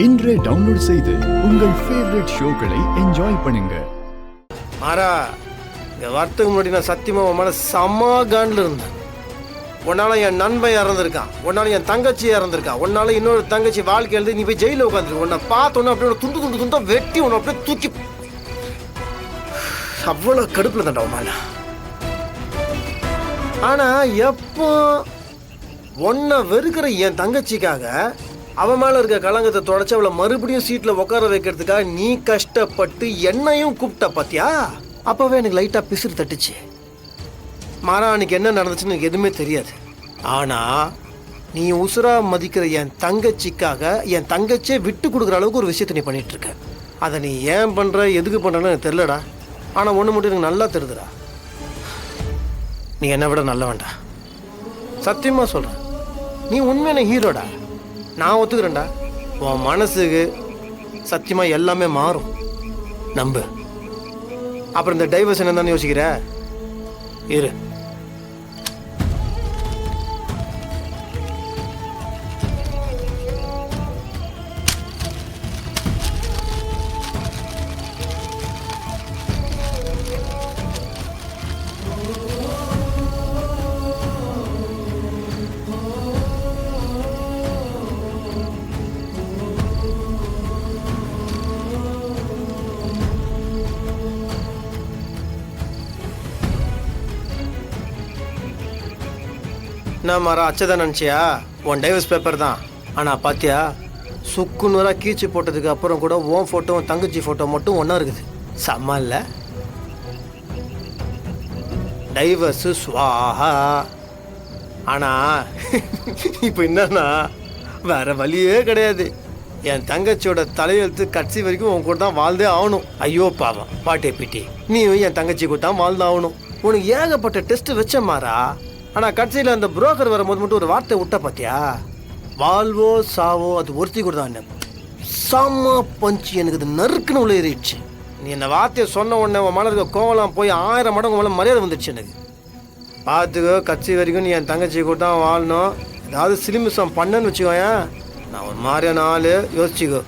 இன்றே டவுன்லோட் செய்து உங்கள் ஃபேவரட் ஷோக்களை என்ஜாய் பண்ணுங்க. மாறா, இங்கே வரத்துக்கு முன்னாடி நான் சத்தியமாக உன் மேலே சமாகாண்டில் இருந்தேன். உன்னால என் நண்பன் இறந்துருக்கான், உன்னால என் தங்கச்சி இறந்துருக்கான், உன்னால இன்னொரு தங்கச்சி வாழ்க்கை எழுதி நீ போய் ஜெயிலில் உட்காந்துருக்க. உன்னை பார்த்தோன்னே அப்படியே துண்டு துண்டு துண்டா வெட்டி உன்னை அப்படியே தூக்கி அவ்வளோ கடுப்பில் தான்டா உன் மேலே. ஆனால் எப்போ உன்னை வெறுக்கிற என் தங்கச்சிக்காக அவன் மேலே இருக்க கலங்கத்தை தொடச்சி அவளை மறுபடியும் சீட்டில் உட்கார வைக்கிறதுக்காக நீ கஷ்டப்பட்டு என்னையும் கூப்பிட்ட பார்த்தியா, அப்போவே எனக்கு லைட்டாக பிசுறு தட்டுச்சு. மாறா, அன்னைக்கு என்ன நடந்துச்சுன்னு எனக்கு எதுவுமே தெரியாது. ஆனால் நீ உசுரா மதிக்கிற என் தங்கச்சிக்காக என் தங்கச்சியை விட்டு கொடுக்குற அளவுக்கு ஒரு விஷயத்தை நீ பண்ணிகிட்ருக்க. அதை நீ ஏன் பண்ணுற, எதுக்கு பண்ணுறன்னு எனக்கு தெரிலடா. ஆனால் ஒன்று மட்டும் எனக்கு நல்லா தெரியுதுடா, நீ என்னை விட நல்ல வேண்டா. சத்தியமாக சொல்கிறேன், நீ உண்மையான ஹீரோடா. நான் ஒத்துக்கிறேன்டா. உன் மனசுக்கு சத்தியமாக எல்லாமே மாறும், நம்பு. அப்புறம் இந்த டைவர்ஸ் என்ன தானே யோசிக்கிற, இரு. நான் மாறா அச்சதான் நினச்சியா, உன் டைவர்ஸ் பேப்பர் தான். ஆனால் பார்த்தியா, சுக்குநூறாக கீச்சு போட்டதுக்கு அப்புறம் கூட உன் ஃபோட்டோ உன் தங்கச்சி ஃபோட்டோ மட்டும் ஒன்றா இருக்குது. செம்ம இல்லை? டைவர்ஸு ஸ்வாஹா. ஆனால் இப்போ என்னன்னா வேற வழியே கிடையாது. என் தங்கச்சியோட தலையெழுத்து கடைசி வரைக்கும் உன் கூட தான் வாழ்ந்தே ஆகணும். ஐயோ பாவம், பாட்டே பிட்டி, நீயும் என் தங்கச்சி கூட தான் வாழ்ந்து ஆகணும். உனக்கு ஏகப்பட்ட டெஸ்ட் வச்ச மாறா. ஆனால் கடைசியில் அந்த புரோக்கர் வரும்போது மட்டும் ஒரு வார்த்தை விட்ட பார்த்தியா, வாழ்வோ சாவோ அது ஒருத்தி கூட தான். செம்ம பஞ்சு, எனக்கு அது நறுக்குன்னு உள்ள ஏறிடுச்சு. நீ என்ன வார்த்தையை சொன்ன உடனே உன் மேலே இருக்க கோவலாம் போய் 1000 மடங்கு மேலே மரியாதை வந்துடுச்சு எனக்கு. பார்த்துக்கோ, கட்சி வரைக்கும் நீ என் தங்கச்சி கூட தான் வாழணும். ஏதாவது சிலிமிசம் பண்ணன்னு வச்சுக்கோயேன், நான் ஒரு மாதிரியான ஆள், யோசிச்சுக்கோ.